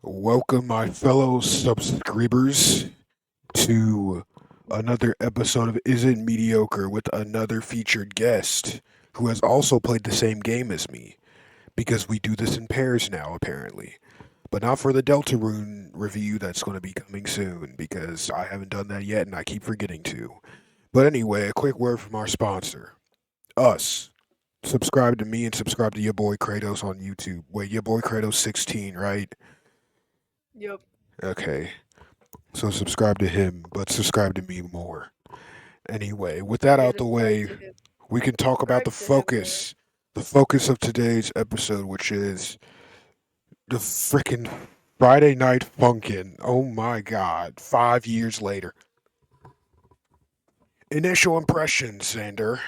Welcome, my fellow subscribers, to another episode of Isn't Mediocre with another featured guest who has also played the same game as me, because we do this in pairs now, apparently. But not for the Deltarune review that's going to be coming soon, because I haven't done that yet and I keep forgetting to. But anyway, a quick word from our sponsor, us. Subscribe to me and subscribe to your boy Kratos on YouTube. Wait, your boy Kratos 16, right? Yep. Okay. So subscribe to him, but subscribe to me more. Anyway, with that Yeah, out the subscribe way, to him. we can talk about Subscribe to him more. the focus of today's episode, which is the frickin' Friday Night Funkin'. Oh my god, 5 years later. Initial impressions, Xander.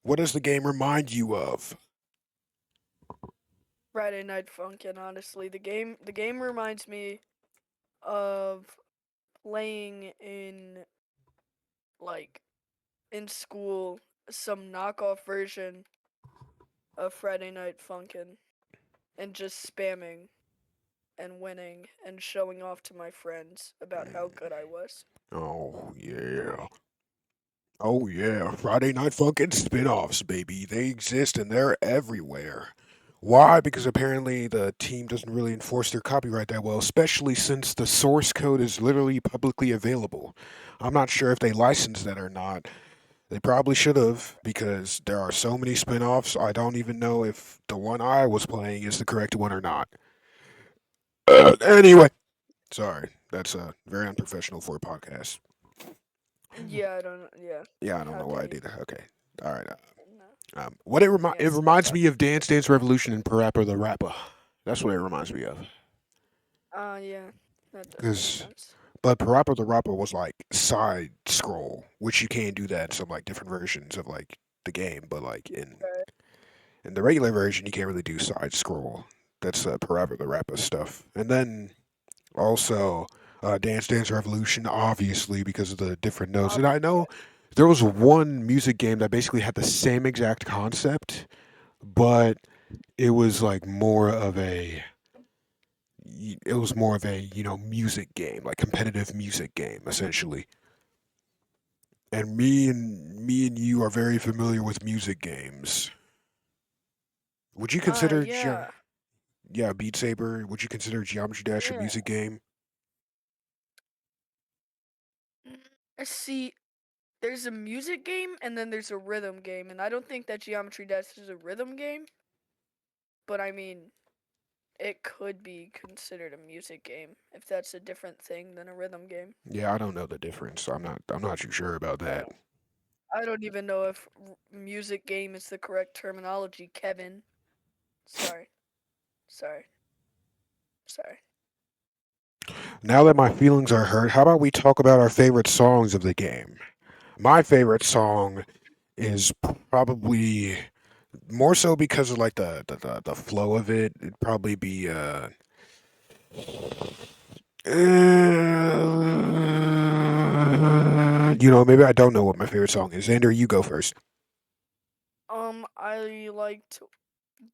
What does the game remind you of? Friday Night Funkin', honestly. The game reminds me of playing like in school some knockoff version of Friday Night Funkin' and just spamming and winning and showing off to my friends about how good I was. Oh yeah. Oh yeah, Friday Night Funkin' spin-offs, baby. They exist and they're everywhere. Why? Because apparently the team doesn't really enforce their copyright that well, especially since the source code is literally publicly available. I'm not sure if they licensed that or not. They probably should have, because there are so many spin-offs, I don't even know if the one I was playing is the correct one or not. Anyway, sorry. That's very unprofessional for a podcast. Yeah, I don't. Yeah. Yeah, I don't How know why dare I you? did that. Okay. All right. No, It can't stand reminds that. me of Dance Dance Revolution and Parappa the Rapper. That's what it reminds me of. Yeah, that does make Cause, sense. but Parappa the Rapper was like side scroll, which you can do that in some like different versions of like the game. But like Right. in the regular version, you can't really do side scroll. That's Parappa the Rapper stuff. And then also Dance Dance Revolution, obviously because of the different notes. And I Yeah. know there was one music game that basically had the same exact concept, but it was like more of a it was more of a music game, like competitive music game essentially. And me and you are very familiar with music games. Would you consider Yeah. yeah, Beat Saber, would you consider Geometry Dash a Yeah. music game? See, there's a music game and then there's a rhythm game, and I don't think that Geometry Dash is a rhythm game, but I mean, it could be considered a music game if that's a different thing than a rhythm game. Yeah, I don't know the difference. I'm not too sure about that. I don't even know if music game is the correct terminology, Kevin. Sorry. Sorry. Sorry. Now that my feelings are hurt, how about we talk about our favorite songs of the game? My favorite song is probably more so because of like the flow of it. It'd probably be maybe I don't know what my favorite song is. Xander, you go first. I liked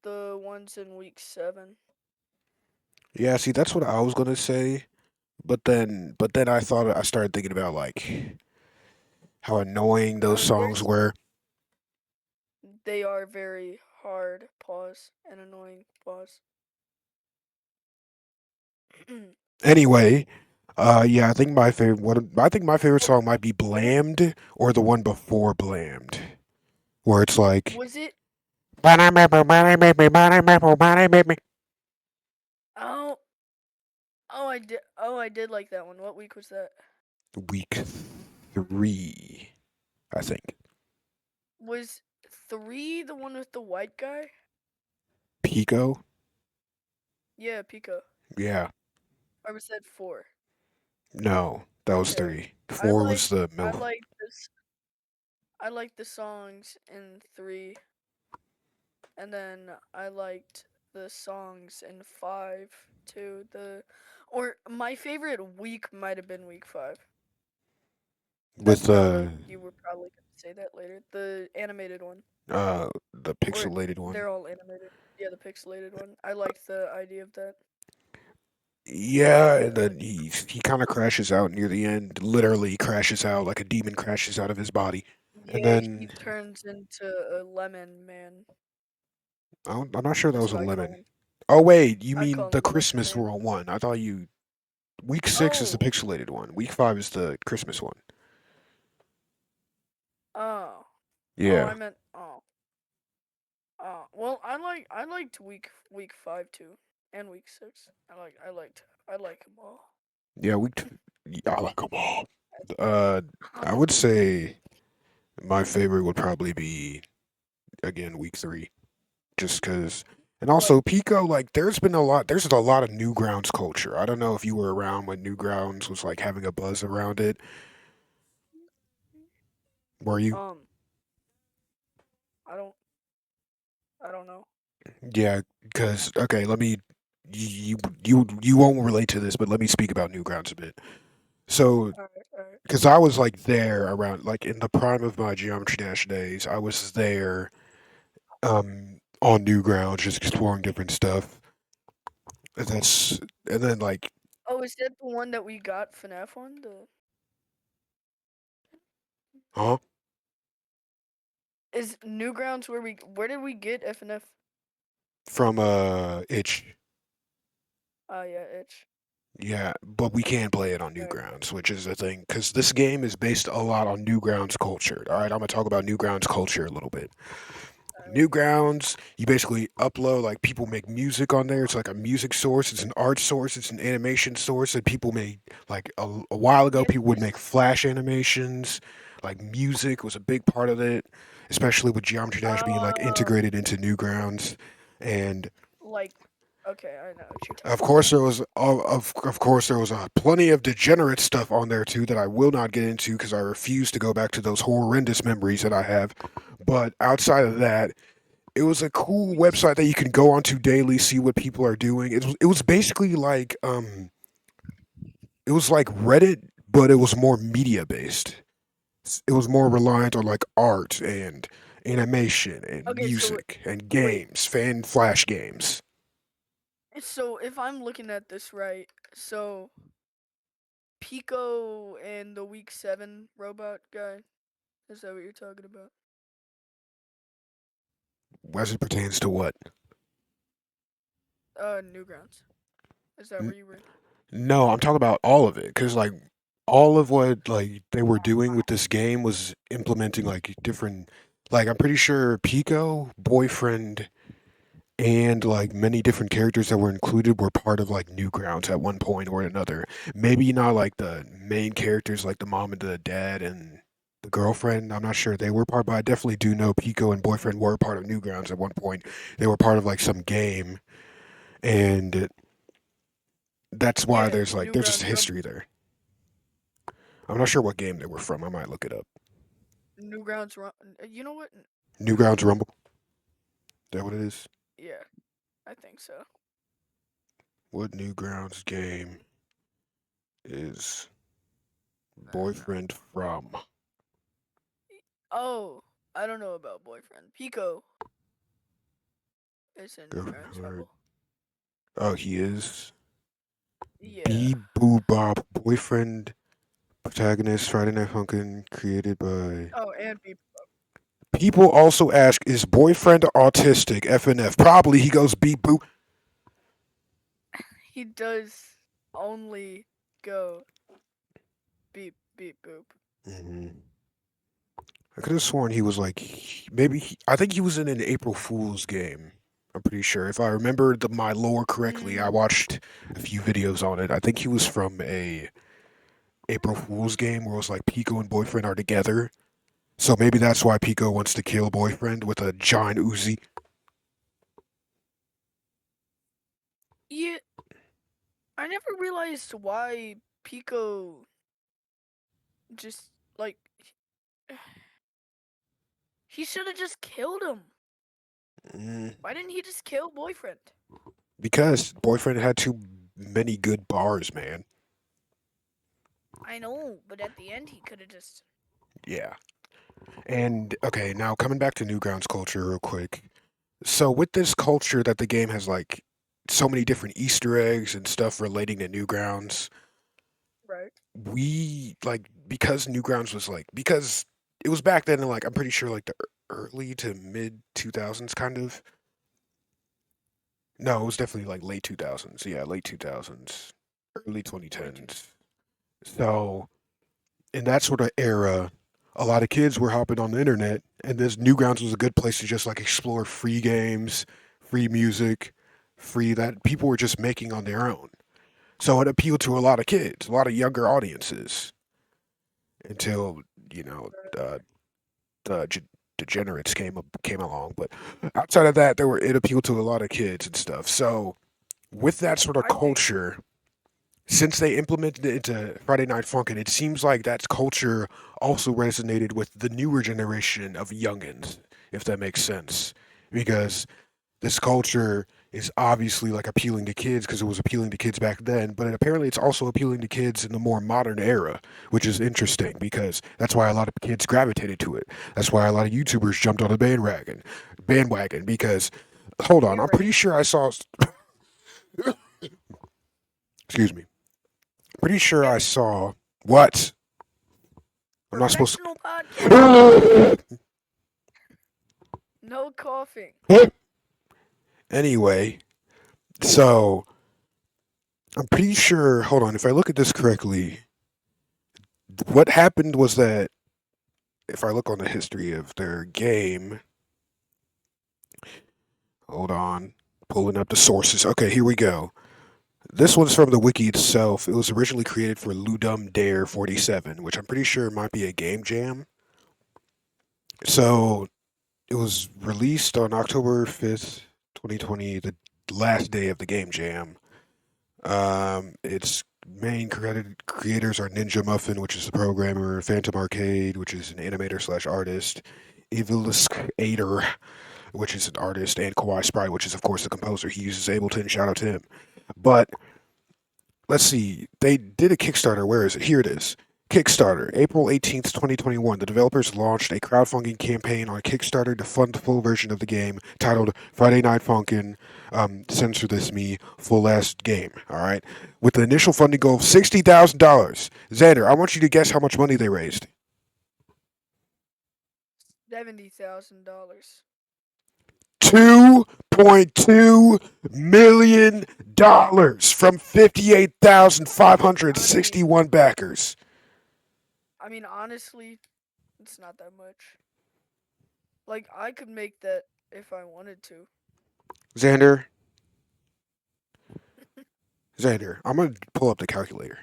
the ones in week 7. Yeah, see, that's what I was gonna say, but then I started thinking about like how annoying those songs There's were. They are very hard pause and annoying pause. Anyway, yeah, I think my favorite song might be "Blammed" or the one before "Blammed," where it's like. Was it? Oh, I did like that one. What week was that? Week 3, I think. Was 3 the one with the white guy? Pico? Yeah, Pico. Yeah. Or was that 4? No, that was Okay. 3. I 4 like was the I MILF. like this I liked the songs in 3, and then I liked the songs in 5 too. The or my favorite week might have been week 5. With You were probably gonna say that later. The animated one. the Or pixelated one. they're all animated. Yeah, the pixelated one. I like the idea of that. Yeah, and Yeah. then he kind of crashes out near the end. Literally crashes out like a demon crashes out of his body, and Yeah, he then turns into a lemon man. I'm not sure that That's was a what I call lemon. him. Oh wait, you I call mean him the the lemon Christmas man. world one? I thought you week 6 is the Oh. pixelated one. Week 5 is the Christmas one. Oh. Oh, Yeah, I meant oh. Well, I liked week 5 too, and week 6. I like them all. yeah, yeah, I like them all. Uh, I would say my favorite would probably be again week 3, just because. And Like also Pico, like there's a lot of Newgrounds culture. I don't know if you were around when Newgrounds was like having a buzz around it. Were you? um, I don't I don't know. Yeah, because okay, let me. You won't relate to this, but let me speak about Newgrounds a bit. So, All right, all right. because I was like there around like in the prime of my Geometry Dash days, I was there on Newgrounds just exploring different stuff. And that's and then like Oh, is that the one that we got FNAF on? huh Is Newgrounds where did we get FNF? from itch. Oh yeah, itch. Yeah, but we can't play it on All right, Newgrounds, which is the thing, because this game is based a lot on Newgrounds culture. All right, I'm gonna talk about Newgrounds culture a little bit. all right. Newgrounds, you basically upload like people make music on there. It's like a music source, it's an art source, it's an animation source, and people made like a while ago Yeah, people would there's make flash animations. Like music was a big part of it, especially with Geometry Dash being like uh integrated into Newgrounds. And like okay, I know what you're of talking course about. there was of course there was plenty of degenerate stuff on there too that I will not get into because I refuse to go back to those horrendous memories that I have. But outside of that, it was a cool We website that s- you can go onto daily, see what people are doing. It was basically like it was like Reddit, but it was more media based. It was more reliant on like art and animation and okay, so music and wait. games, fan flash games. So if I'm looking at this right, so Pico and the week 7 robot guy, is that what you're talking about? As it pertains to what? Newgrounds. Is that N- where you were? no, I'm talking about all of it because like all of what like they were doing with this game was implementing like different. Like I'm pretty sure Pico, Boyfriend, and like many different characters that were included were part of like Newgrounds at one point or another. Maybe not like the main characters like the mom and the dad and the girlfriend. I'm not sure they were part, but I definitely do know Pico and Boyfriend were part of Newgrounds at one point. They were part of like some game, and that's why Yeah, there's just Newgrounds history Rumble. there. I'm not sure what game they were from. I might look it up. Newgrounds Rumble. You know what? Newgrounds Rumble. Is that what it is? Yeah, I think so. What Newgrounds game is No. Boyfriend from? Oh, I don't know about boyfriend. Pico is in Newgrounds Girlfriend. Rumble. Oh, he is. Yeah. B Boo Bob, boyfriend, protagonist, Friday Night Funkin', created by. Oh, and Beep. People also ask, is boyfriend autistic? FNF. Probably. He goes beep boo. He does only go beep beep boop. Hmm. I could have sworn he was like maybe I think he was in an April Fool's game. I'm pretty sure. If I remember my lore correctly, I Mm, watched a few videos on it. I think he was from a April Fool's game where it was like Pico and boyfriend are together. So maybe that's why Pico wants to kill boyfriend with a giant Uzi. yeah, I never realized why Pico just like he should have just killed him. Mm, Why didn't he just kill boyfriend? because boyfriend had too many good bars, man. I know, but at the end he could have just. Yeah. And okay, now coming back to Newgrounds culture real quick. So with this culture that the game has like so many different Easter eggs and stuff relating to Newgrounds. Right. We like because Newgrounds was like because it was back then in like I'm pretty sure like the early to mid 2000s kind of. No, it was definitely like late 2000s. Yeah, late 2000s, early Way too. 2010s. So in that sort of era, a lot of kids were hopping on the internet, and this Newgrounds was a good place to just like explore free games, free music, free that people were just making on their own. So it appealed to a lot of kids, a lot of younger audiences, until you know the degenerates came along. But outside of that, it appealed to a lot of kids and stuff. So with that sort of I think culture, since they implemented it into Friday Night Funkin', it seems like that culture also resonated with the newer generation of youngins, if that makes sense. Because this culture is obviously like appealing to kids because it was appealing to kids back then, but apparently it's also appealing to kids in the more modern era, which is interesting because that's why a lot of kids gravitated to it. That's why a lot of YouTubers jumped on the bandwagon because hold on, I'm you're pretty right. sure I saw excuse me. Pretty sure I Hey, saw what? I'm not supposed professional podcaster. to. No coughing. Anyway, so I'm pretty sure. Hold on, if I look at this correctly, what happened was that if I look on the history of their game, hold on, pulling up the sources. Okay, here we go. This one's from the wiki itself. It was originally created for Ludum Dare 47, which I'm pretty sure might be a game jam. So it was released on October 5th, 2020, the last day of the game jam. Its main creators are Ninja Muffin, which is the programmer, Phantom Arcade, which is an animator slash artist, Eviliscator, which is an artist, and Kawaii Sprite, which is of course the composer. He uses Ableton. Shout out to him. But let's see. They did a Kickstarter. Where is it? Here it is. Kickstarter, April 18th, 2021. The developers launched a crowdfunding campaign on Kickstarter to fund the full version of the game titled Friday Night Funkin', Censor This Me, Full Last Game. All right. With the initial funding goal of $60,000. Xander, I want you to guess how much money they raised. $70,000. $2.2 million from 58,561 I mean, backers. honestly, it's not that much. Like, I could make that if I wanted to. Xander, Xander, I'm gonna pull up the calculator.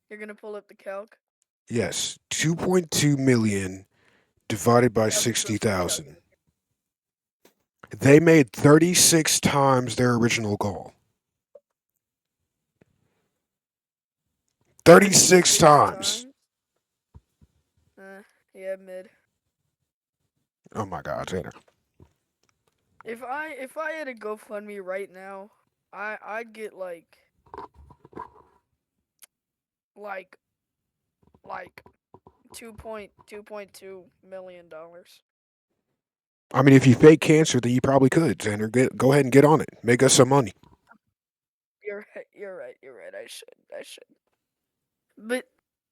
You're gonna pull up the calc? Yes, 2.2 million divided by I'll just go for the calc. 60,000. They made 36 times their original goal. 36 36 times. times? Yeah, mid. Oh my God, Xander. If I had a GoFundMe right now, I'd get like like 2.2 million dollars. I mean, if you fake cancer, then you probably could, Xander. Go ahead and get on it. Make us some money. You're right. You're right. You're right. I should. I should. But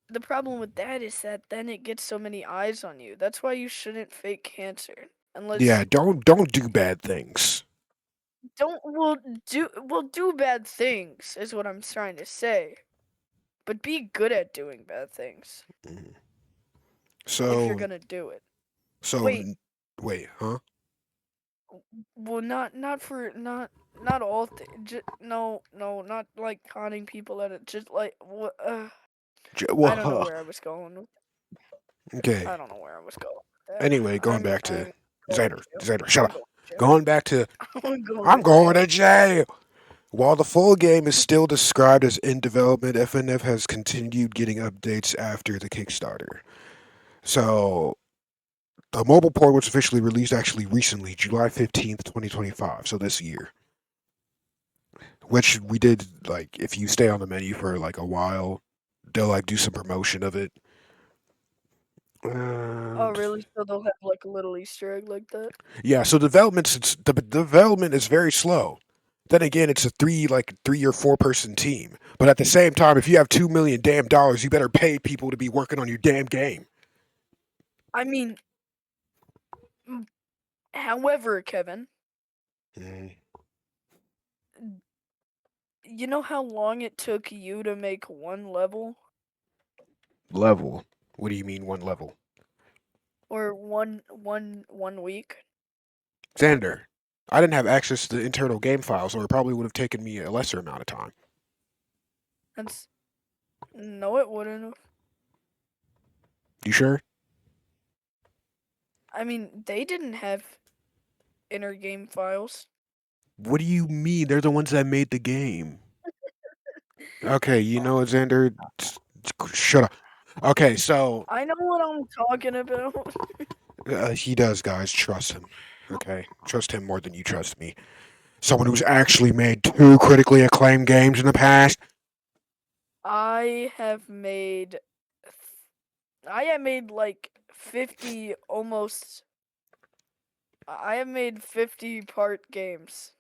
the problem with that is that then it gets so many eyes on you. That's why you shouldn't fake cancer Yeah, unless don't do bad things. don't will do bad things is what I'm trying to say. But be good at doing bad things Mhm. if you're So, gonna do it. so, Wait, wait, huh? well, not for not all no, no, not like conning people at it. Just like what? Well, I don't know where I was going. okay. I don't know where I was going with that. Anyway, going back to I'm going to Xander. jail. Xander, shut I'm up. going to jail. Going back to I'm going I'm to going jail. to jail. While the full game is still described as in development, FNF has continued getting updates after the Kickstarter. So the mobile port was officially released actually recently, July 15th, 2025. So this year, which we did like if you stay on the menu for like a while, they'll like do some promotion of it. Oh, And really? So they'll have like a little Easter egg like that? yeah, so the development is very slow. Then again, it's a 3 or 4 person team. But at the same time, if you have 2 million damn dollars, you better pay people to be working on your damn game. I mean, however, Kevin, Mm. you know how long it took you to make one level Level. What do you mean one level? or one week? Xander, I didn't have access to the internal game files, or it probably would have taken me a lesser amount of time. That's no, it wouldn't. You sure? I mean, they didn't have inner game files. What do you mean? They're the ones that made the game. Okay, you know what, Xander? Shut up. Okay, so I know what I'm talking about. he does, guys. Trust him. Okay, trust him more than you trust me. Someone who's actually made 2 critically acclaimed games in the past. I have made I have made like 50 almost I have made 50 part games.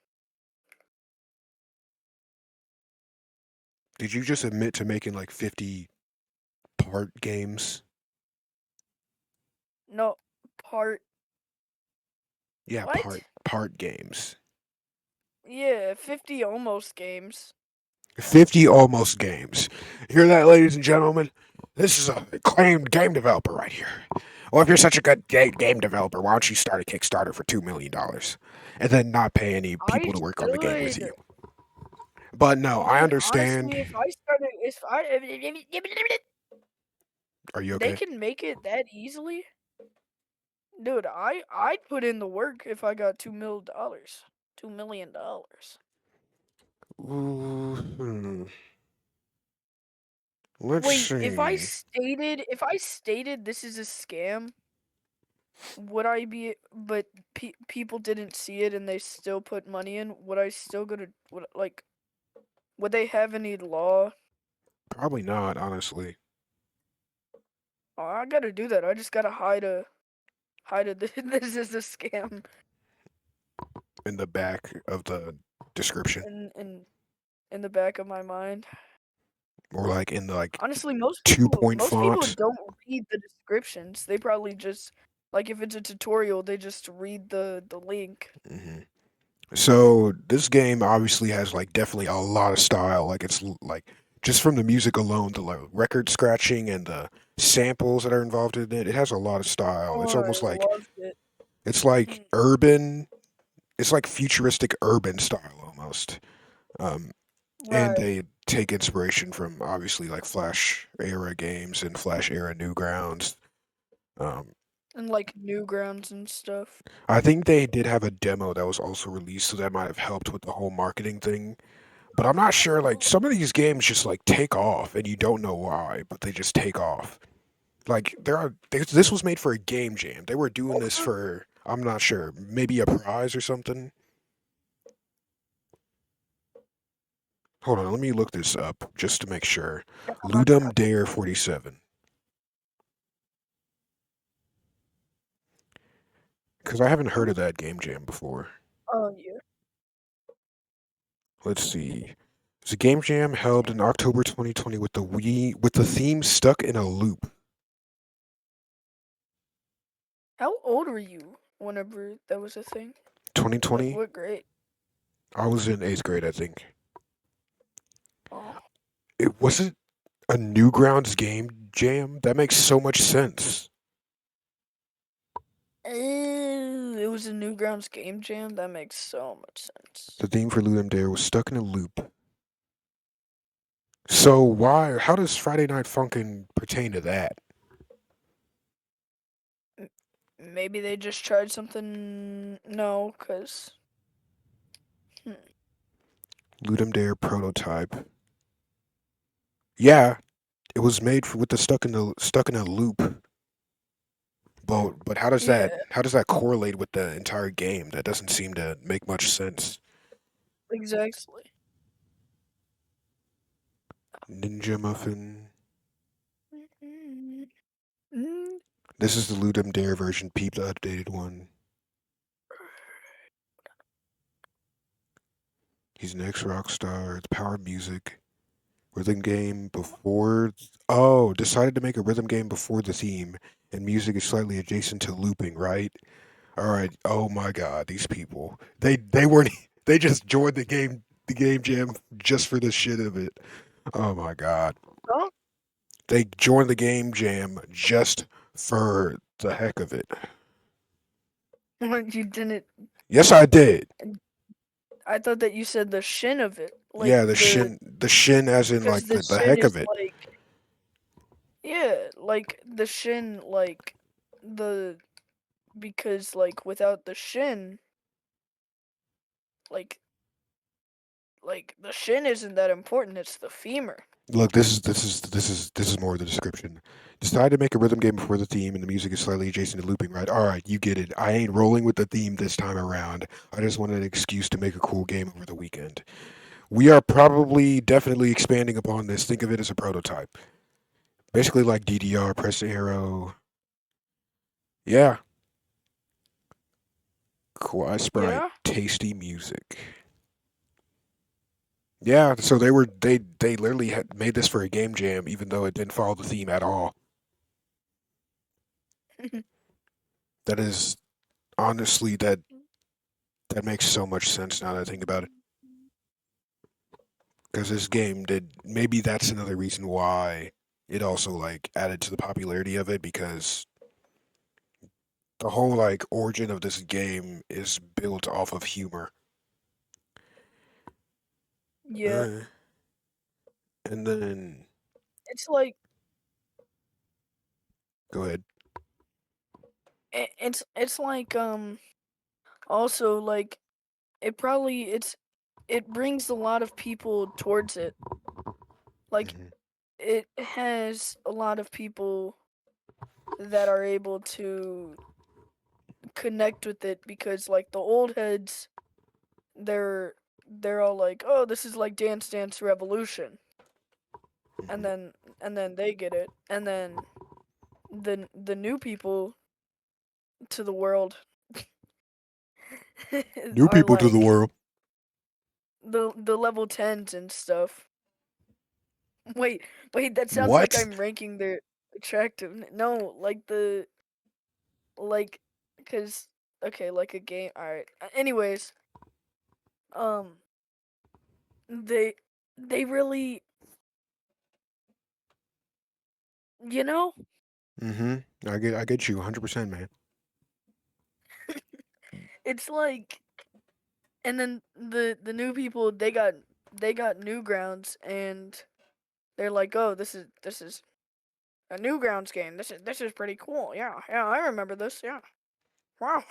Did you just admit to making like 50 part games? No, part Yeah, what? part games. Yeah, 50 almost games. 50 almost games. Hear that, ladies and gentlemen? This is a acclaimed game developer right here. Well, if you're such a good game developer, why don't you start a Kickstarter for $2 million and then not pay any I people to work on the game with should. you? But no, I I mean, understand. honestly, if I Are you they okay? can make it that easily. Dude, I'd put in the work if I got $2 million. $2 million. Ooh, let's Wait, see. if I stated this is a scam, would I be? But people didn't see it and they still put money in. Would I still go to? Would they have any law? Probably not, honestly. Oh, I gotta do that. I just gotta hide a. This is a scam In the back of the description, in in in the back of my mind. or like in the like Honestly, 2 point most people font. don't read the descriptions. They probably just like if it's a tutorial, they just read the link. Hmm. So this game obviously has like definitely a lot of style. Like like just from the music alone, the like, record scratching and the samples that are involved in it. It has a lot of style. Oh, It's I almost like loved it. it's like Mm, urban. It's like futuristic urban style almost. Um, and right, they take inspiration from obviously like Flash era games and Flash era Newgrounds. Um, and like Newgrounds and stuff. I think they did have a demo that was also released, so that might have helped with the whole marketing thing. But I'm not sure. Like some of these games just like take off, and you don't know why, but they just take off. Like this was made for a game jam. They were doing this for I'm not sure, maybe a prize or something. Hold on, let me look this up just to make sure. Ludum Dare 47, because I haven't heard of that game jam before. Oh yeah. Let's see. It's a game jam held in October 2020 with the theme stuck in a loop. How old were you whenever that was a thing? Like 2020. what grade? I was in 8th grade, I think. Oh, It wasn't a Newgrounds game jam. That makes so much sense. it was a Newgrounds game jam. That makes so much sense. The theme for Ludum Dare was stuck in a loop. So why? How does Friday Night Funkin' pertain to that? M- Maybe they just tried something. No, cause hmm, Ludum Dare prototype. Yeah, it was made with the stuck in a loop. But yeah, how does that correlate with the entire game? That doesn't seem to make much sense. exactly. Ninja Muffin. Mm, mm, This is the Ludum Dare version. Peep the updated one. He's an ex-rock star. It's power music. Rhythm game before. Oh, decided to make a rhythm game before the theme, and music is slightly adjacent to looping, right? All right. Oh my God, these people. They weren't. They just joined the game jam just for the shit of it. Oh my God. Oh, They joined the game jam just for the heck of it. you didn't. Yes, I did. I thought that you said the shin of it, like Yeah, the shin, as in because like the the shin heck is of it. like, yeah, like the shin, like the because like without the shin, like the shin isn't that important. It's the femur. Look, this is more of the description. Decided to make a rhythm game before the theme, and the music is slightly adjacent to looping. Right? All right, you get it. I ain't rolling with the theme this time around. I just wanted an excuse to make a cool game over the weekend. We are probably definitely expanding upon this. Think of it as a prototype, basically like DDR, press arrow. Yeah, Kawaii Sprite, Yeah. tasty music. Yeah, so they literally had made this for a game jam, even though it didn't follow the theme at all. That is honestly that makes so much sense now that I think about it. Because this game did, maybe that's another reason why it also like added to the popularity of it, because the whole like origin of this game is built off of humor. Yeah. Uh, and then It's like go ahead. it's like also like it brings a lot of people towards it. Like Hmm. it has a lot of people that are able to connect with it because like the old heads, they're they're all like, "Oh, this is like Dance Dance Revolution." And Hmm. then they get it. And then the new people to the world New are people to the like world. the level 10s and stuff. Wait, wait, that sounds like What? I'm ranking their attractive. No, like the like cuz okay, like a game. All right. Anyways, um they they really, you know, Hmm. I get you 100%, man. it's like, and then the new people, they got new grounds and they're like, "Oh, this is a new grounds game. This is pretty cool. Yeah. Yeah, I remember this. Yeah. Wow.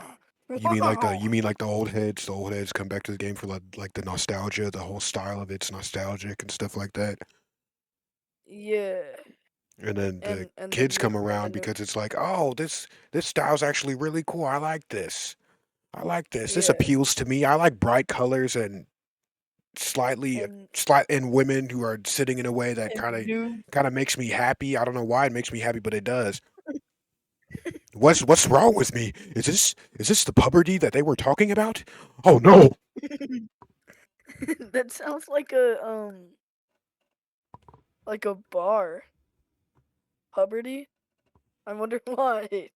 Wow." You mean like the old heads? The old heads come back to the game for like the nostalgia, the whole style of it's nostalgic and stuff like that. Yeah. And then the And the kids new come and the around new because it's like, oh, this style's actually really cool. I like this. I like this. This yeah. appeals to me. I like bright colors and slightly And slight and women who are sitting in a way that and new kind of makes me happy. I don't know why it makes me happy, but it does. What's wrong with me? Is this the puberty that they were talking about? Oh no. that sounds like a bar. Puberty? I wonder why.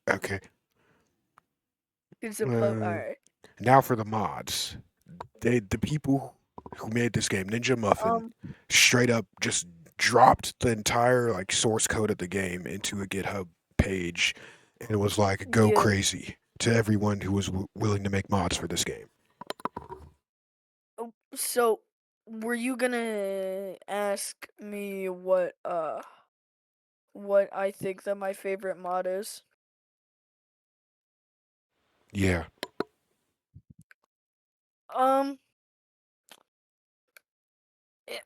Okay. It's a pub. All Uh, right. Now for the mods. The people who made this game, Ninja Muffin, Um. straight up just dropped the entire like source code of the game into a GitHub page, and it was like go Yeah. crazy to everyone who was willing to make mods for this game. So, were you gonna ask me what I think that my favorite mod is? Yeah. Um.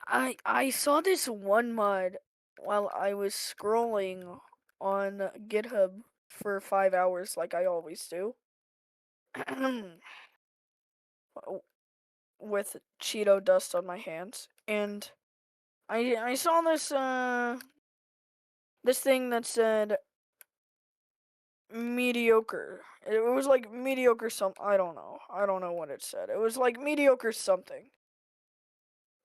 I saw this one mod while I was scrolling on GitHub for 5 hours, like I always do, with Cheeto dust on my hands, and I saw this thing that said mediocre. It was like mediocre some. I don't know. I don't know what it said. It was like mediocre something,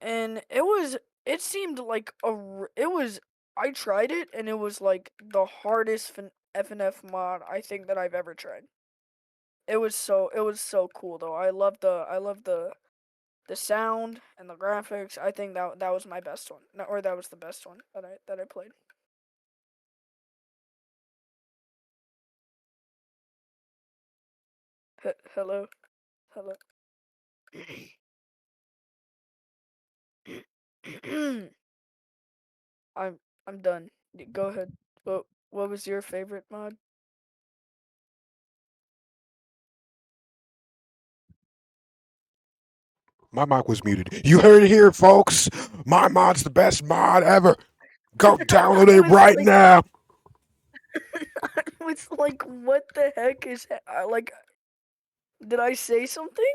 and it was. It seemed like it was. I tried it, and it was like the hardest FNF mod I think that I've ever tried. It was so. It was so cool though. I love the. I love the sound and the graphics. I think that was my best one, or that was the best one that I played. Hello, hello. I'm I'm done. Go ahead. What was your favorite mod? My mic was muted. You heard it here, folks. My mod's the best mod ever. Go download I it was right like, now. I was like, what the heck is like? Did I say something?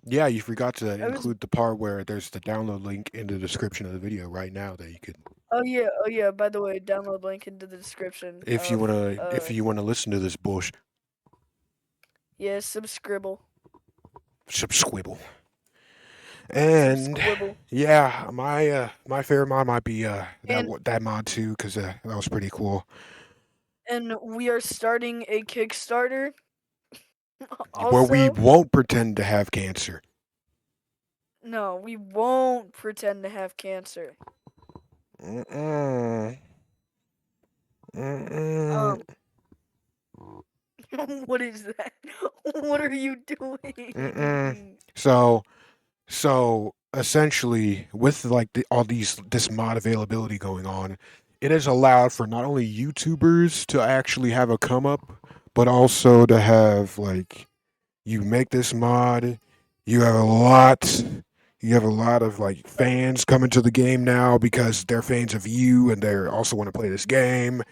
Yeah, you forgot to I was. include the part where there's the download link in the description of the video right now that you could, Oh yeah. Oh yeah. By the way, download link into the description of if you wanna listen to this bullshit, yeah, subscribble, subscribble. And subscribble, yeah, my favorite mod might be and that mod too, because that was pretty cool. we are starting a Kickstarter. Where we Also, won't pretend to have cancer. no, we won't pretend to have cancer. Mm-mm. Mm-mm. Um, what is that? What are you Mm-mm. doing? So essentially, with like all this mod availability going on, it has allowed for not only YouTubers to actually have a come up, but also to have like you make this mod, you have a lot. You have a lot of like fans coming to the game now because they're fans of you and they also want to play this game.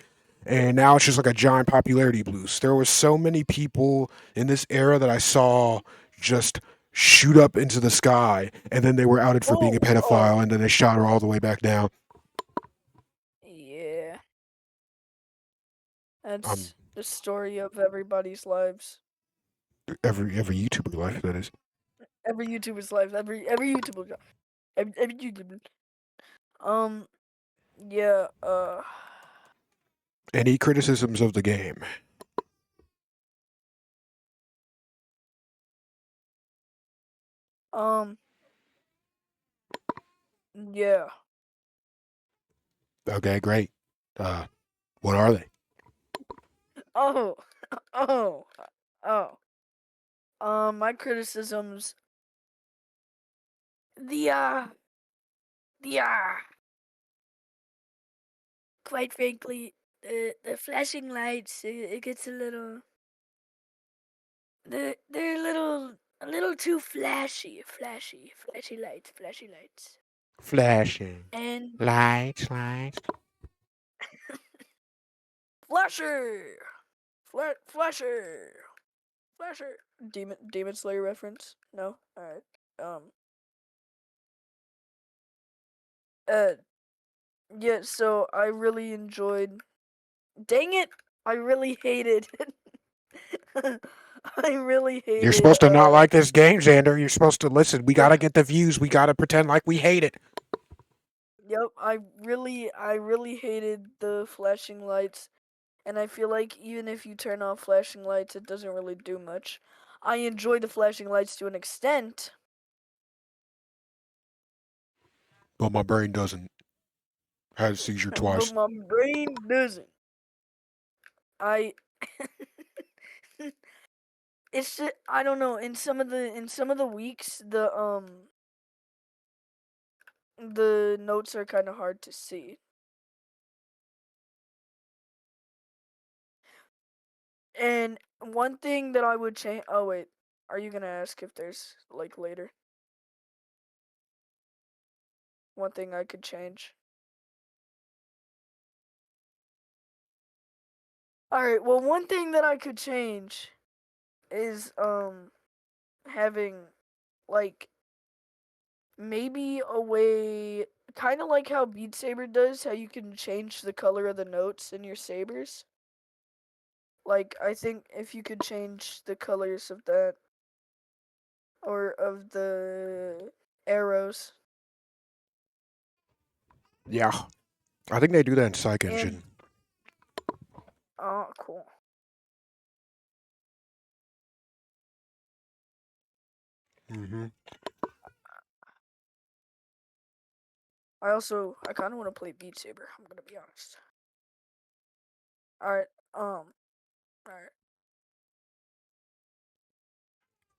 And now it's just like a giant popularity boost. There were so many people in this era that I saw just shoot up into the sky, and then they were outed for being a Oh, oh, pedophile, and then they shot her all the way back down. yeah. Um, That's the story of everybody's lives. every YouTuber life that is. Every YouTuber's life. Every YouTuber. Every YouTuber. Um. Yeah. Any criticisms of the game? Um. Yeah. Okay, great. Uh, what are they? Oh. Oh. Oh. My criticisms. The the quite frankly, the flashing lights. It gets a little. They're a little too flashy lights, flashy lights. Flashing And lights. Flasher, Flasher, Flasher. Demon Slayer reference? No. All right. Um. Uh. Yeah. So I really enjoyed. Dang it! I really hated. I really You're hated. supposed to not like this game, Xander. You're supposed to listen. We Yep. gotta get the views. We gotta pretend like we hate it. Yep. I really hated the flashing lights. And I feel like even if you turn off flashing lights, it doesn't really do much. I enjoy the flashing lights to an extent. But my brain doesn't. Had a seizure But twice. my brain doesn't. I it's just, I don't know, in some of the weeks the notes are kind of hard to see. And one thing that I would change. Oh wait, are you going to ask if there's like later one thing I could change? All right, well, one thing that I could change is having like maybe a way, kind of like how Beat Saber does, how you can change the color of the notes in your sabers. Like, I think if you could change the colors of that or of the arrows Yeah, I think they do that in Psych and Engine. oh, cool. Hmm. I kind of want to play Beat Saber. I'm gonna be honest. All right. All right.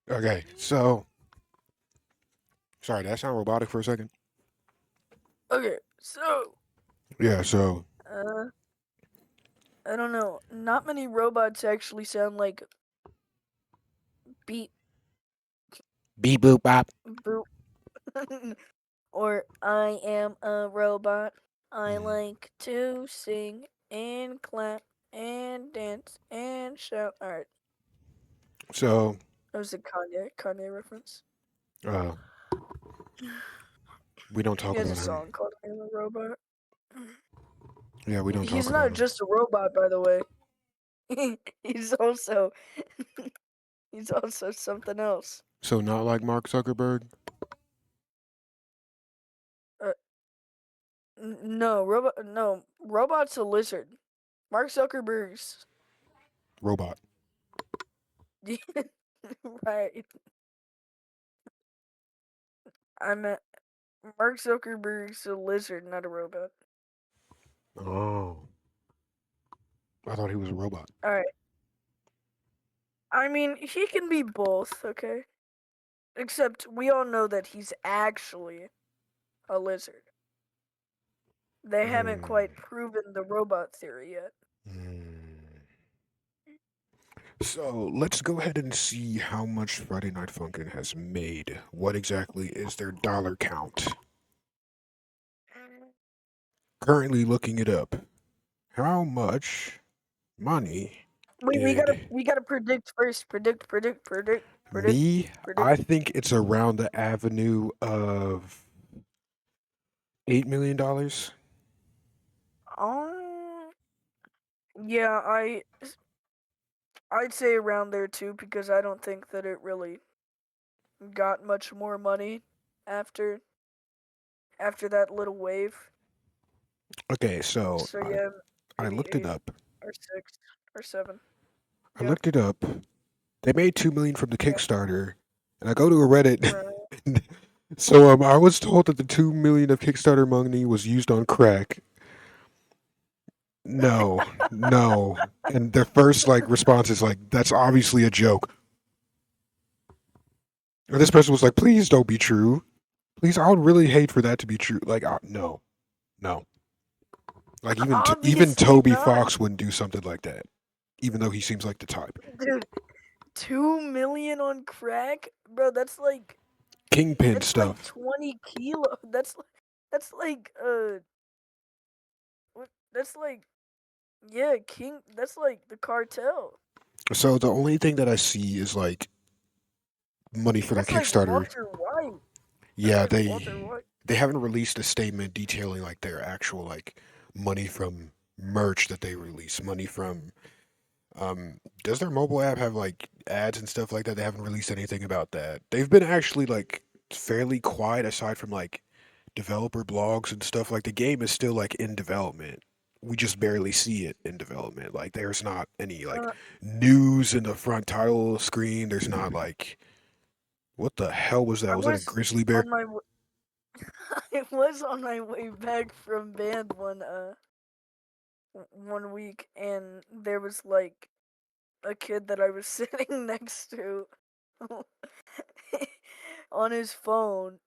Okay, so sorry, did that sound robotic for a second? Okay. So, Yeah, so uh, I don't know. Not many robots actually sound like beep beep boop bop. boop or I am a robot. I Mm. like to sing and clap and dance and shout. All right. So That was a Kanye reference. uh, we don't He talk has a about him. song called "I Am a Robot." Yeah, we don't He's talk about not him. just a robot, by the way. he's also he's also something else. So not like Mark Zuckerberg, Uh, no, robot. No, robot's a lizard. Mark Zuckerberg's robot. right. I meant Mark Zuckerberg's a lizard, not a robot. Oh, I thought he was a robot. All right. I mean, he can be both. Okay. Except we all know that he's actually a lizard. They haven't Mm. quite proven the robot theory yet. Mm. So let's go ahead and see how much Friday Night Funkin' has made. What exactly is their dollar count? Currently looking it up. How much money Wait, did we gotta predict first. Predict, me? predict. I think it's around the avenue of $8 million. Um, yeah, I'd say around there too because I don't think that it really got much more money after that little wave. Okay, so So I yeah, I maybe looked it 8 up. or 6 or 7. I Yeah, looked it up. They made 2 million from the yeah, Kickstarter, and I go to a Reddit. right. So I was told that the 2 million of Kickstarter money was used on crack. No, no, and their first like response is like, "That's obviously a joke." And this person was like, "Please don't be true. Please, I would really hate for that to be true." Like, no, no. Like even Obviously Toby not, Fox wouldn't do something like that, even though he seems like the type. dude. 2 million on crack, bro. Kingpin That's like stuff. 20 kilo. That's like that's like yeah, king. That's like the cartel. So the only thing that I see is like money for their That's like Kickstarter. Walter White. That's Yeah, like Walter White. they haven't released a statement detailing like their actual like money from merch that they release, money from does their mobile app have like ads and stuff like that? They haven't released anything about that. They've been actually like fairly quiet aside from like developer blogs and stuff. Like the game is still like in development. We just barely see it in development. Like there's not any like Uh, news in the front title screen. There's not like what the hell was that? I Was that a was grizzly bear? on my I was on my way back from band one week, and there was like a kid that I was sitting next to on his phone,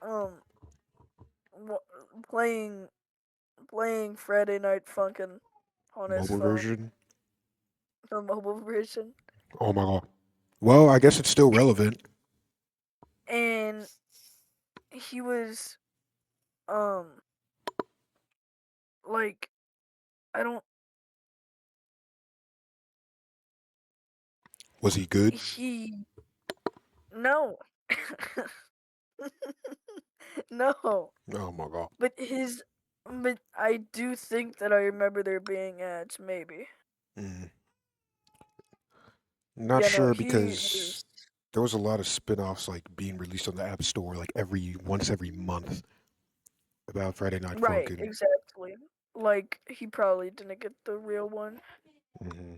um, playing Friday Night Funkin' on his Mobile phone, version? the mobile version, Oh my god. Well, I guess it's still relevant. and he was um like I don't Was he good? he no no, Oh my god. but I do think that I remember there being ads, maybe. Mm. Not Yeah, no, sure he because was there was a lot of spin-offs like being released on the App Store like every month about Friday Night right, Funkin'. exactly. Like he probably didn't get the real one. Hmm.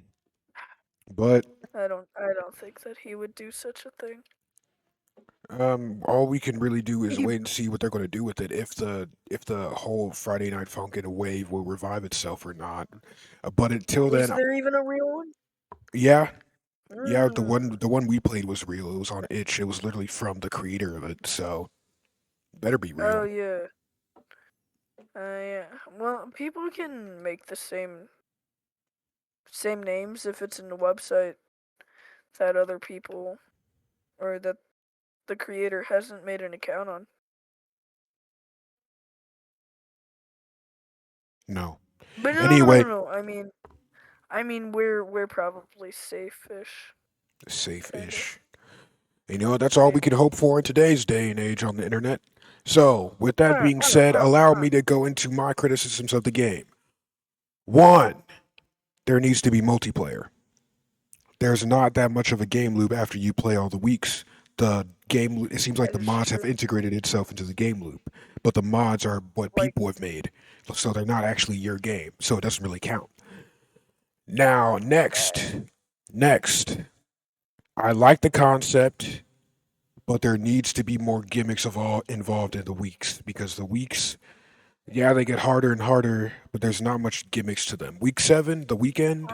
But I don't think that he would do such a thing. all we can really do is He wait and see what they're going to do with it. If the whole Friday Night Funkin' wave will revive itself or not. But until is then, there even a real one? yeah, yeah, the Mm. one we played was real. It was on itch. It was literally from the creator of it, so better be Oh real. yeah. Yeah. Well, people can make the same names if it's in the website that other people or that the creator hasn't made an account on. No. But no, no, no, Anyway, no, no. I mean, we're probably safe-ish, kinda. safe-ish. You know, that's all we Maybe. can hope for in today's day and age on the internet. So, with that Uh, being uh, said, uh, allow uh. me to go into my criticisms of the game. One, there needs to be multiplayer. There's not that much of a game loop after you play all the weeks. It seems like That the is mods have true. integrated itself into the game loop, but the mods are what Like, people have made, so they're not actually your game, so it doesn't really count. Now, uh, next, I like the concept, but there needs to be more gimmicks of all involved in the weeks because the weeks, yeah, they get harder and harder, but there's not much gimmicks to them. Week 7, the weekend,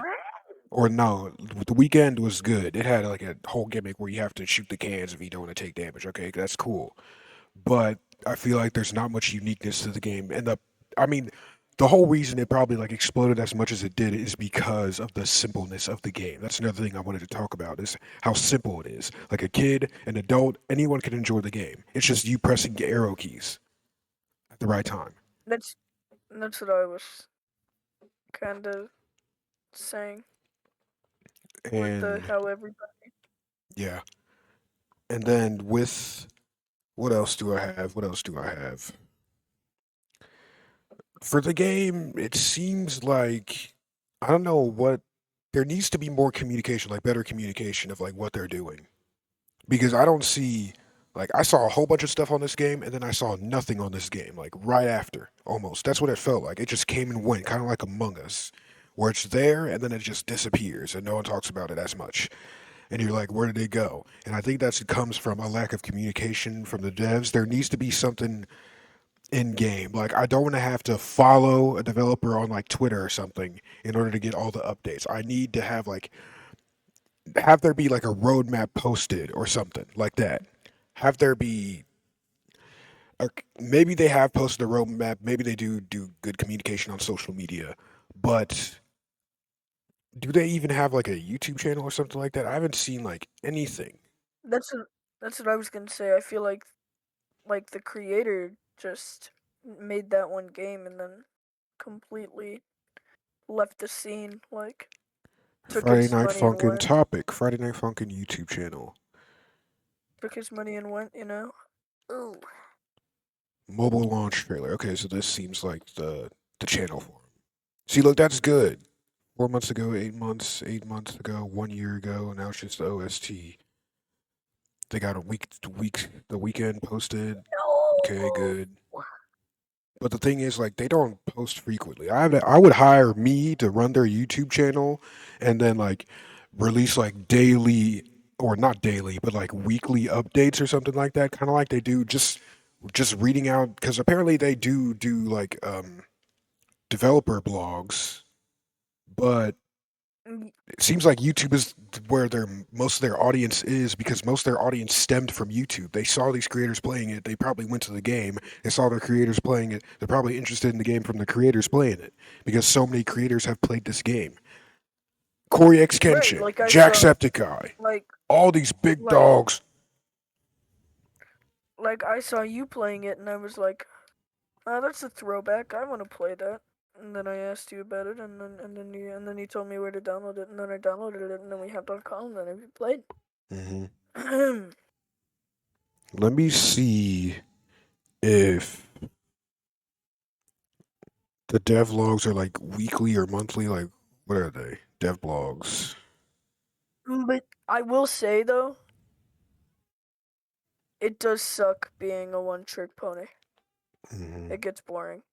or no, the weekend was good. It had like a whole gimmick where you have to shoot the cans if you don't want to take damage. Okay, that's cool, but I feel like there's not much uniqueness to the game, and I mean, the whole reason it probably like exploded as much as it did is because of the simpleness of the game. That's another thing I wanted to talk about is how simple it is. Like a kid, an adult, anyone can enjoy the game. It's just you pressing the arrow keys at the right time. that's that's what I was kind of saying with the And how everybody. yeah, and then with what else do I have? What else do I have? For the game, it seems like I don't know what there needs to be more communication, like better communication of like what they're doing. Because I don't see like I saw a whole bunch of stuff on this game and then I saw nothing on this game like right after almost. That's what it felt like. It just came and went, kind of like Among Us, where it's there and then it just disappears and no one talks about it as much. And you're like, where did it go? And I think that comes from a lack of communication from the devs. There needs to be something in game. Like I don't want to have to follow a developer on like Twitter or something in order to get all the updates. I need to have there be like a roadmap posted or something like that. Have there be maybe they have posted a roadmap. Maybe they do good communication on social media, but do they even have like a YouTube channel or something like that? I haven't seen like anything. That's what that's what I was gonna say. I feel like the creator just made that one game and then completely left the scene. Like took Friday its Night money and Funkin' went. topic. Friday Night Funkin' YouTube channel. Took his money and went. You know. Ooh. Mobile launch trailer. Okay, so this seems like the channel for him. See, look, that's good. 4 months ago, 8 months, 8 months ago, 1 year ago. Now it's just the OST. They got the weekend posted. Okay, No. good. But the thing is, like, they don't post frequently. I would hire me to run their YouTube channel, and then like release like daily or not daily, but like weekly updates or something like that. Kind of like they do just reading out because apparently they do like developer blogs, but Mm, it seems like YouTube is where their most of their audience is because most of their audience stemmed from YouTube. They saw these creators playing it. They probably went to the game. They saw the creators playing it. They're probably interested in the game from the creators playing it because so many creators have played this game. Corey X right. Kenshin, Like I saw. Jacksepticeye, Like all these big like dogs. like I saw you playing it and I was like, oh, that's a throwback. I want to play that. And then I asked you about it, and then you told me where to download it, and then I downloaded it, and then we hopped on call, and then we played. Hmm. Let me see if the dev logs are like weekly or monthly. Like, what are they? Dev blogs. But I will say though, it does suck being a one-trick pony. Hmm. It gets boring.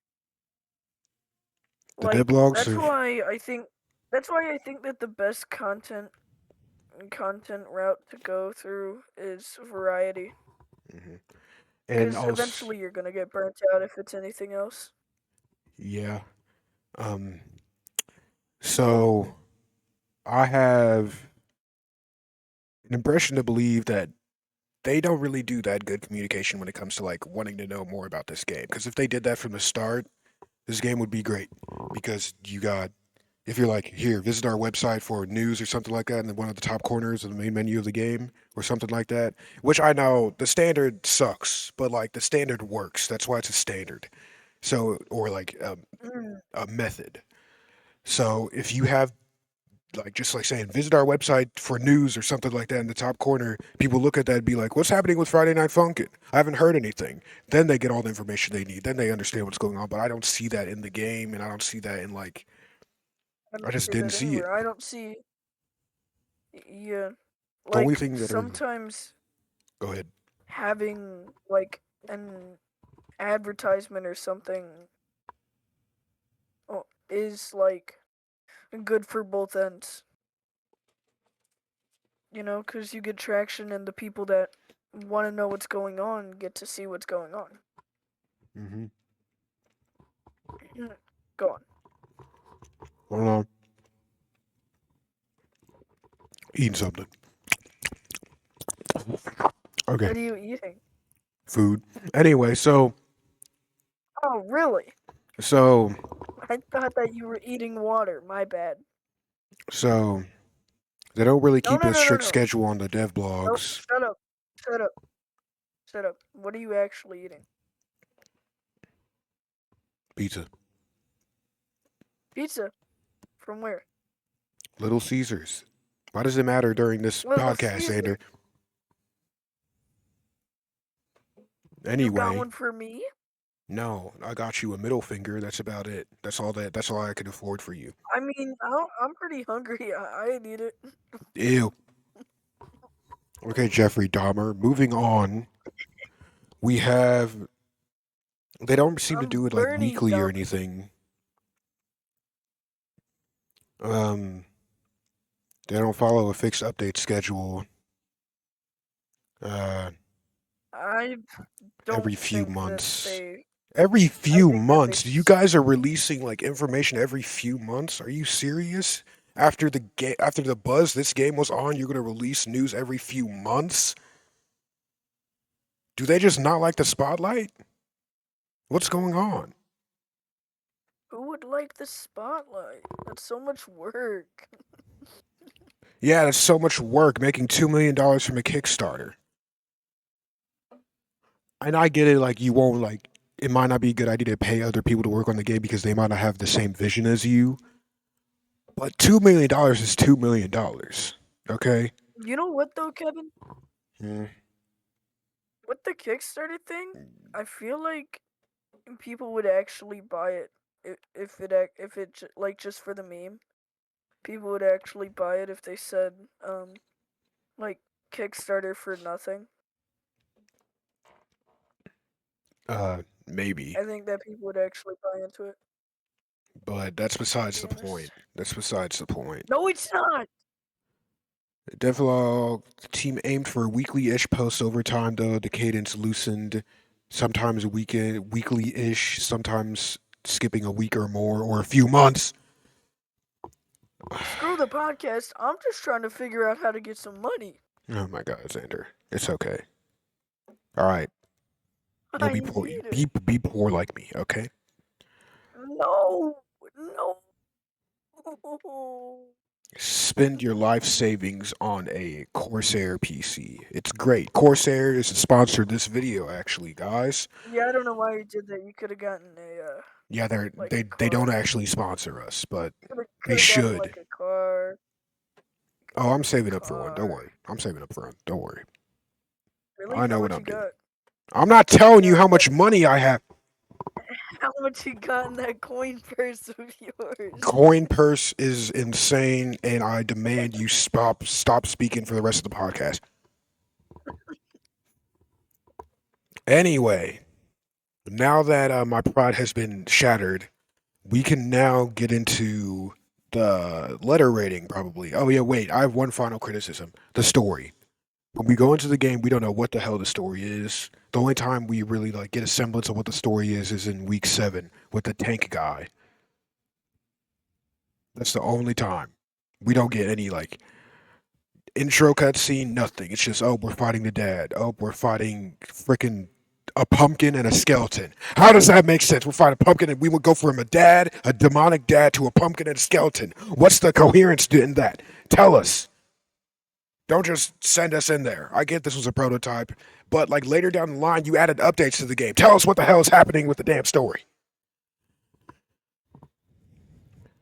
The dev Like blogs that's are. why I think that the best content route to go through is variety. Mhm. And Because also, eventually you're gonna get burnt out if it's anything else. yeah. Um. So I have an impression to believe that they don't really do that good communication when it comes to like wanting to know more about this game. Because if they did that from the start, this game would be great. Because you got, if you're like, here, visit our website for news or something like that, and then one of the top corners of the main menu of the game or something like that. Which I know the standard sucks, but like the standard works. That's why it's a standard. So, or like Mm, a method. So if you have like just like saying visit our website for news or something like that in the top corner, people look at that and be like, what's happening with Friday Night Funkin'? I haven't heard anything. Then they get all the information they need. Then they understand what's going on. But I don't see that in the game, and I don't see that in like I I don't just see didn't that see it. anywhere. I don't see. Yeah, The only like thing that ever sometimes go ahead. having like an advertisement or something is like good for both ends. You know, because you get traction and the people that want to know what's going on get to see what's going on. Mm-hmm. Go on. Hold on, eating something. Okay, What are you eating? food. Anyway, Oh, really? so I thought that you were eating water. My bad. so they don't really No, keep no, a no, no, strict no. schedule on the dev No, blogs. shut up. Shut up. Shut up. What are you actually eating? Pizza, Pizza. From where? Little Caesars. Why does it matter during this Little podcast, Caesar. Sander? You got Anyway, one for me? no, I got you a middle finger. That's about it. That's all that. That's all I could afford for you. I mean, I'm pretty hungry. I need it. Ew. Okay, Jeffrey Dahmer. Moving on. We have. They don't seem to I'm do it like Bernie weekly or dumb. anything. Um, they don't follow a fixed update schedule. Uh, I every don't few think that months. they. Every I few think that they. months. You guys are releasing like information every few months. Are you serious? After the buzz this game was on, you're gonna release news every few months? Do they just not like the spotlight? What's going on? Who would like the spotlight? That's so much work. Yeah, that's so much work making $2 million from a Kickstarter. And I get it, like you won't like it might not be a good idea to pay other people to work on the game because they might not have the same vision as you. But $2 million is $2 million. Okay? You know what though, Kevin? Hmm. With the Kickstarter thing, I feel like people would actually buy it if it like just for the meme. People would actually buy it if they said like Kickstarter for nothing. Maybe. I think that people would actually buy into it. But that's To besides be the honest. point. That's besides the point. No, it's not. Devlog team aimed for weekly-ish posts over time, though the cadence loosened, sometimes weekly-ish, sometimes skipping a week or more, or a few months. Screw the podcast. I'm just trying to figure out how to get some money. Oh my God, Xander, it's okay. All right, you'll I be poor. need Be poor like me, okay? No, no. Spend your life savings on a Corsair PC. It's great. Corsair is a sponsor of this video, actually, guys. Yeah, I don't know why you did that. You could have gotten a Yeah, like a they don't car. actually sponsor us, but they Could have gotten should. like a car. Could have Oh, I'm gotten a saving up for one. Don't car. worry. I'm saving up for one. Don't worry. Really? I How know what much I'm you doing. got? I'm not You telling you got how much money I have. how much you got in that coin purse of yours. Coin purse is insane, and I demand you stop speaking for the rest of the podcast. Anyway, now that my pride has been shattered, we can now get into the letter rating, probably. Oh yeah, wait, I have one final criticism: the story. When we go into the game, we don't know what the hell the story is. The only time we really like get a semblance of what the story is in week 7 with the tank guy. That's the only time we don't get any like intro cutscene, nothing. It's just, oh, we're fighting the dad. Oh, we're fighting freaking a pumpkin and a skeleton. How does that make sense? We're fighting a pumpkin and we would go from a dad, a demonic dad, to a pumpkin and a skeleton. What's the coherence in that? Tell us. Don't just send us in there. I get this was a prototype, but like later down the line, you added updates to the game. Tell us what the hell is happening with the damn story.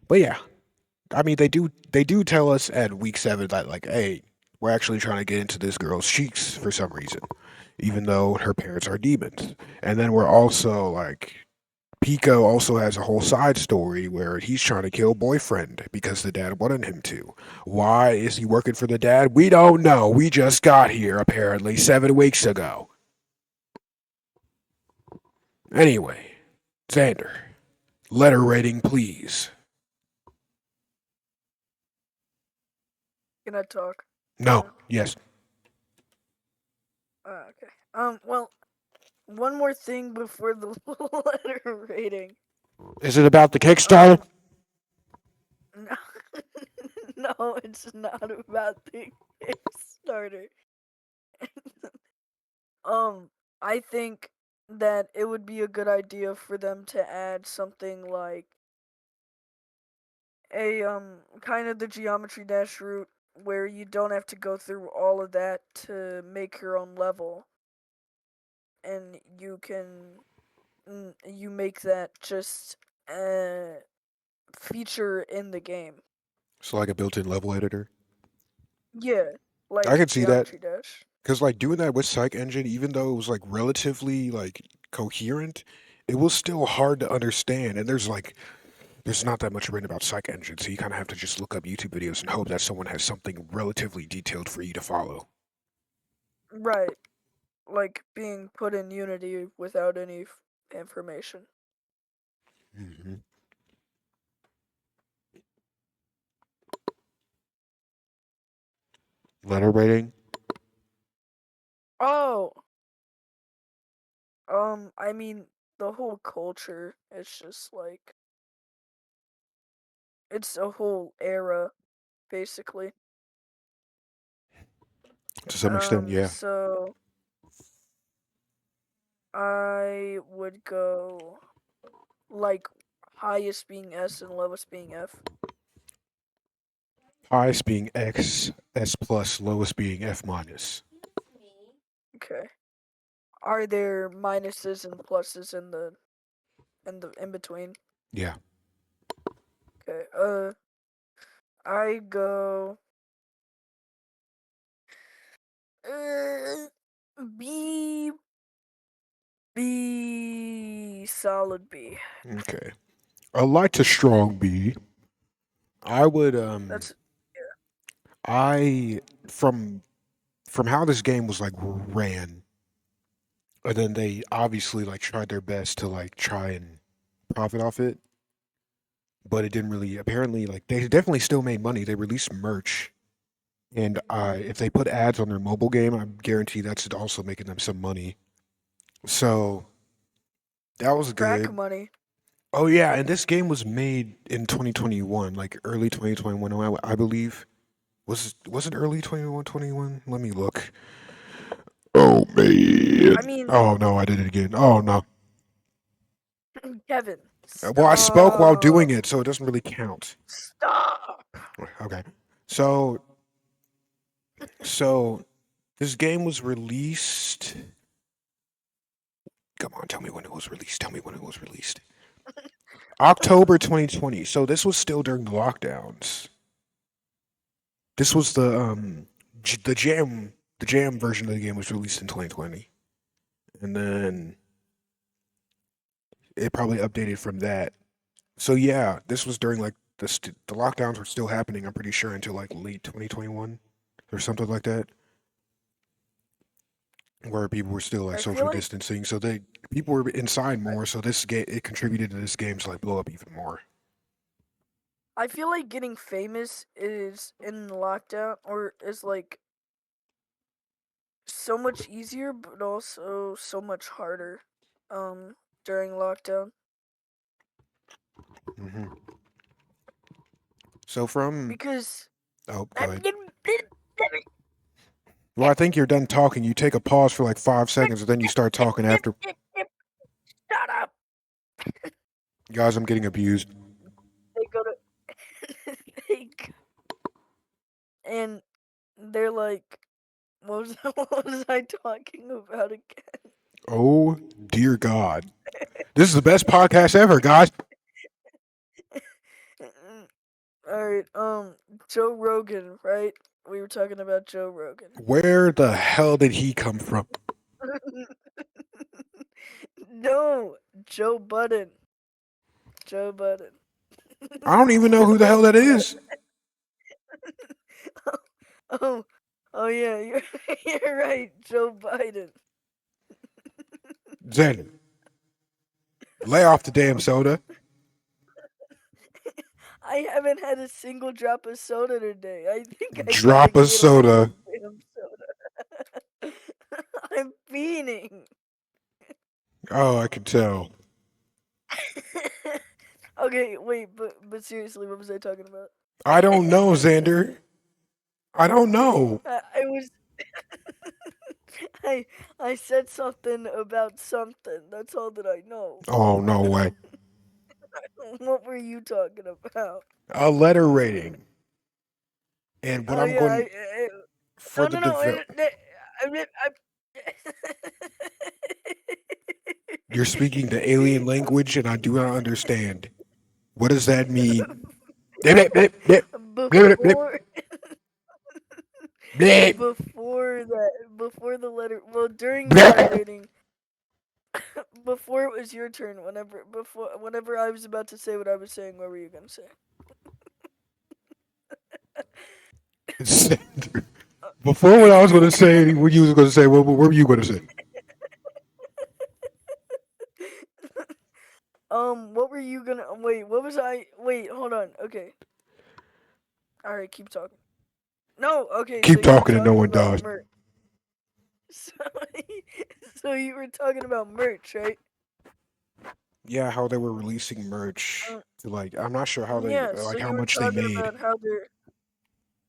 But yeah, I mean, they do tell us at week 7 that like, hey, we're actually trying to get into this girl's cheeks for some reason, even though her parents are demons. And then we're also like, Pico also has a whole side story where he's trying to kill boyfriend because the dad wanted him to. Why is he working for the dad? We don't know. We just got here apparently 7 weeks ago. Anyway, Xander, letter rating, please. Can I talk? No. Yes. Okay. Well, one more thing before the letter rating. Is it about the Kickstarter? No, no, it's not about the Kickstarter. I think that it would be a good idea for them to add something like a kind of the Geometry Dash route where you don't have to go through all of that to make your own level, and you can you make that just a feature in the game. So like a built-in level editor. Yeah, I like could see that Geometry Dash. because like doing that with Psych Engine, even though it was like relatively like coherent, it was still hard to understand. And there's not that much written about Psych Engine, so you kind of have to just look up YouTube videos and hope that someone has something relatively detailed for you to follow. Right, like being put in Unity without any information. Hmm. Letter rating. Oh, I mean, the whole culture is just like it's a whole era, basically. To some extent, yeah. So I would go like highest being S and lowest being F. Highest being X, S plus, lowest being F minus. Okay. Are there minuses and pluses in the in between? Yeah. Okay. I go uh, B solid B. Okay. A light to strong B. I would That's I from how this game was like ran, and then they obviously like tried their best to like try and profit off it, but it didn't really. Apparently, like they definitely still made money. They released merch, and if they put ads on their mobile game, I guarantee that's also making them some money. So that was crack good. money. Oh yeah, and this game was made in 2021, like early 2021, I believe. Was it early 21? Let me look. Oh man. I mean, Oh no, I did it again. Oh no. Kevin, Well, I spoke while stop. doing it, so it doesn't really count. Stop. Okay. So so this game was released. Come on, tell me when it was released. Tell me when it was released. October 2020. So this was still during the lockdowns. This was the jam version of the game was released in 2020. And then it probably updated from that. So yeah, this was during like the lockdowns were still happening. I'm pretty sure until like late 2021 or something like that, where people were still like I feel social like distancing. So they people were inside more. So this game it contributed to this game to like blow up even more. I feel like getting famous is in lockdown or is like so much easier, but also so much harder. Um, during lockdown hmm So from because oh, go ahead. Well, I think you're done talking. You take a pause for like 5 seconds, and then you start talking after. shut up. Guys, I'm getting abused. They go to they g- and they're like, what was I talking about again? Oh dear God, this is the best podcast ever, guys. All right, Joe Rogan, right? We were talking about Joe Rogan. Where the hell did he come from? No, Joe Budden. Joe Budden. I don't even know who the Joe hell that Budden. is. Oh, oh yeah, you're right, Joe Biden. Zen, lay off the damn soda. I haven't had a single drop of soda today. I think I gotta Drop a get off soda. this damn soda. I'm fiending. Oh, I can tell. Okay, wait, but seriously, what was I talking about? I don't know, Xander. I don't know. I was I I said something about something. That's all that I know. Oh, no way. What were you talking about? A letter rating. And what Oh I'm yeah, going no for the no no. develop. You're speaking the alien language, and I do not understand. What does that mean? Blip, blip, blip, blip, blip, before blip, before the letter well during the letter blip. rating before it was your turn whenever I was about to say what I was saying, what were you gonna say? Xander. Before what I was going to say, what you was going to say, what were you going to say? What were you gonna wait? What was I? Wait, hold on. Okay, all right, keep talking. No, okay, so Keep you were talking and no talking one about dies. merch. So, so you were talking about merch, right? Yeah, how they were releasing merch. Uh, To like, I'm not sure how they yeah, so like how you were much they talking made. about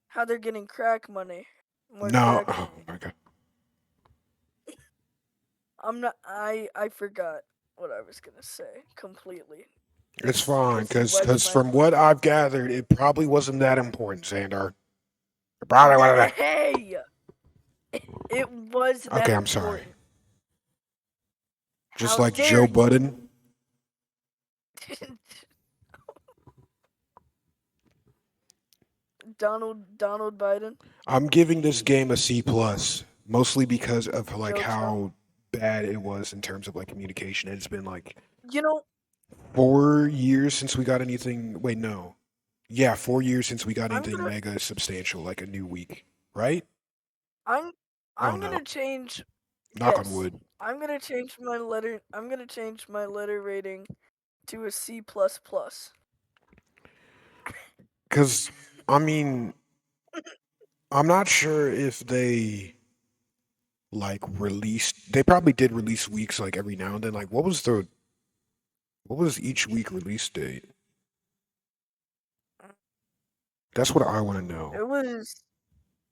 how they're getting crack money, more No, crack oh money. my god, I'm not. I forgot what I was gonna say completely. it's Cause, fine cause you because wiped my from what mind. I've gathered, it probably wasn't that important, Xander. It probably wasn't that. Hey, it was that Okay, I'm sorry. important. Just How like dare Joe you? Budden, Donald Biden, I'm giving this game a C plus, mostly because of like Joe Trump. how bad it was in terms of like communication. It's been like You know, 4 years since we got anything. Wait, no. Yeah, 4 years since we got I'm anything gonna mega substantial, like a new week, right? I'm I I'm don't know. gonna change. Knock on Yes, wood. I'm gonna change my letter. I'm gonna change my letter rating to a C plus plus. Because, I mean, I'm not sure if they like released. They probably did release weeks like every now and then. Like, what was each week release date? That's what I want to know. It was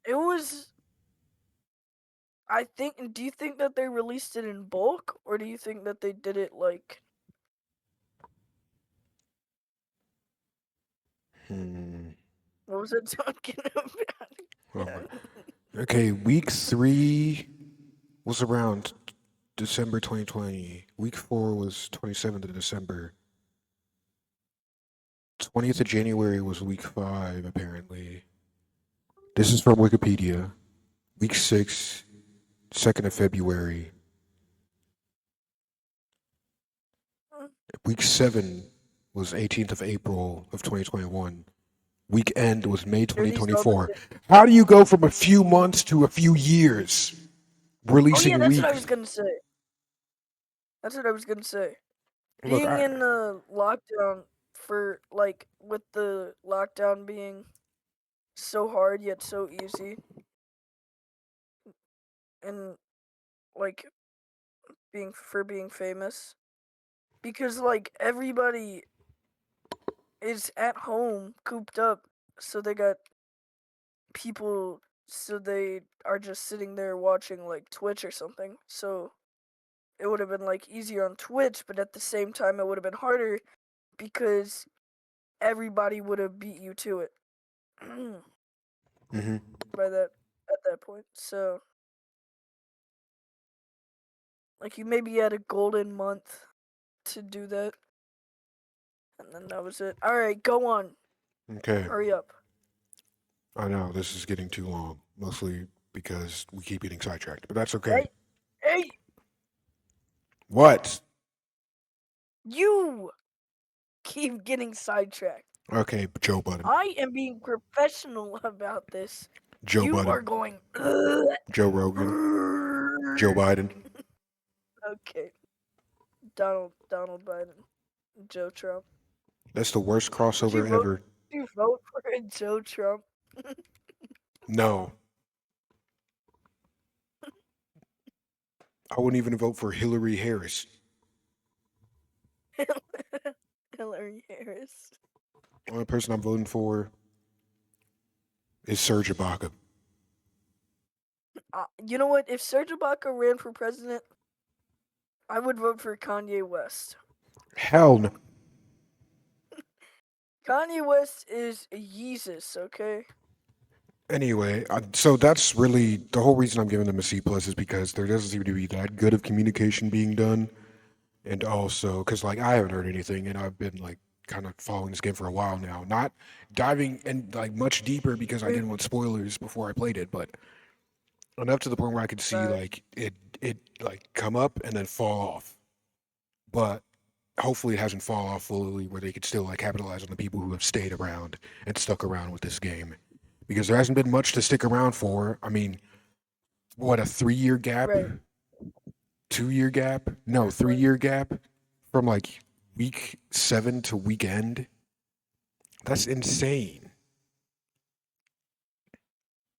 it was. I think. Do you think that they released it in bulk, or do you think that they did it like? Hmm. What was it talking Oh my. about? Okay, week 3 was around December 2020. Week 4 was 27th of December. 20th of January was week 5, apparently. This is from Wikipedia. Week 6, 2nd of February. Week 7 was 18th of April of 2021. Week end was May Are these all the 2024. How do you go from a few months to a few years Oh yeah, releasing that's what I was weeks? gonna say. That's what I was gonna say. Look, Being in lockdown for like with the lockdown being so hard yet so easy, and like being famous, because like everybody is at home cooped up, so they got people, so they are just sitting there watching like Twitch or something. So it would have been like easier on Twitch, but at the same time it would have been harder because everybody would have beat you to it hmm by that at that point. So like you maybe had a golden month to do that, and then that was it. All right, go on. okay, Hurry up. I know this is getting too long, mostly because we keep getting sidetracked, but that's okay. Hey, hey, What? you keep getting sidetracked. Okay, Joe Budden. I am being professional about this. Joe You Budden. are going. Joe Rogan. Joe Biden. Okay, Donald Biden, Joe Trump. That's the worst Would you crossover vote? ever. Would you vote for a Joe Trump? No, I wouldn't even vote for Hillary Harris. Hillary Harris. The only person I'm voting for is Serge Ibaka. You know what? If Serge Ibaka ran for president, I would vote for Kanye West. Hell no. Kanye West is Yeezus, okay? Anyway, so that's really the whole reason I'm giving them a C plus is because there doesn't seem to be that good of communication being done, and also because like I haven't heard anything, and I've been like kind of following this game for a while now, not diving in like much deeper because I didn't want spoilers before I played it, but enough to the point where I could see Right. like it like come up and then fall off, but hopefully it hasn't fall off fully where they could still like capitalize on the people who have stayed around and stuck around with this game because there hasn't been much to stick around for. I mean, what, a 3 year gap, Right. 2 year gap? No, 3 year gap from like week 7 to weekend. That's insane.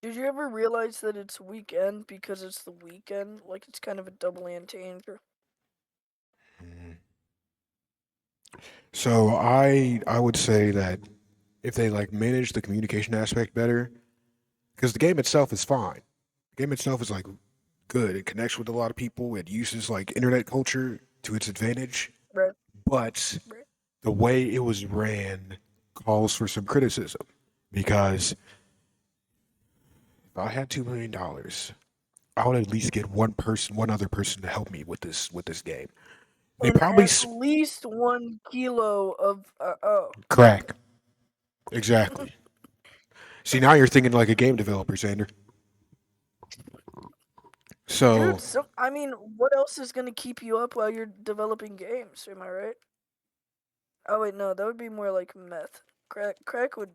Did you ever realize that it's weekend because it's the weekend? Like it's kind of a double entendre. So I would say that if they like manage the communication aspect better, because the game itself is fine. The game itself is like good. It connects with a lot of people. It uses like internet culture to its advantage, Right. but Right. the way it was ran calls for some criticism because if I had $2 million, I would at least get one other person to help me with this game. They And probably at least 1 kilo of oh. crack. Exactly. See, now you're thinking like a game developer, Xander. Dude, So I mean, what else is gonna keep you up while you're developing games? Am I right? Oh wait, no, that would be more like meth. Crack would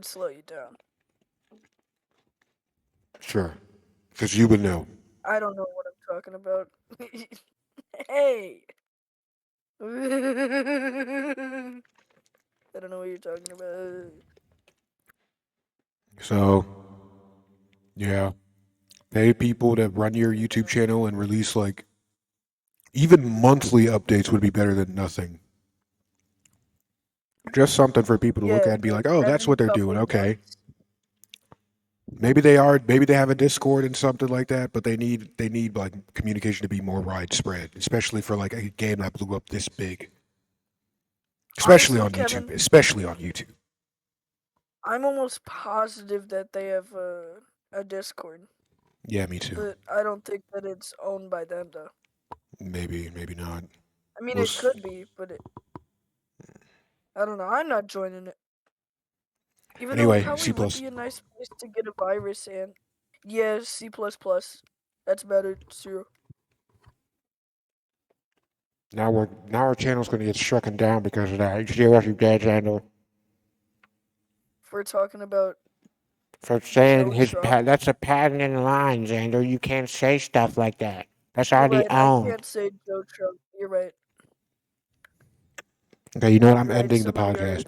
slow you down. sure, because you would know. I don't know what I'm talking about. Hey. I don't know what you're talking about. So yeah, pay people to run your YouTube channel and release like even monthly updates would be better than nothing. Just something for people to look Yeah, at and be like like, oh, that's every what they're doing. couple Okay. months. Maybe they are. Maybe they have a Discord and something like that. But they need like communication to be more widespread, especially for like a game that blew up this big. Especially Honestly, on YouTube. Kevin, Especially on YouTube. I'm almost positive that they have a Discord, Yeah, me too. but I don't think that it's owned by them though. Maybe, maybe not. I mean, We'll it could be, but I don't know. I'm not joining it, even though it anyway, probably C would plus. be a nice place to get a virus in. Yeah, C++. That's better. Zero. Now our channel's gonna get stricken down because of that. You see what you did, Xander? If we're talking about For saying no Trump, that's a patent in line, Xander. You can't say stuff like that. That's you're already right. I owned. can't say no Trump. You're right. Okay, you know what? I'm You're right. ending the Somebody already podcast.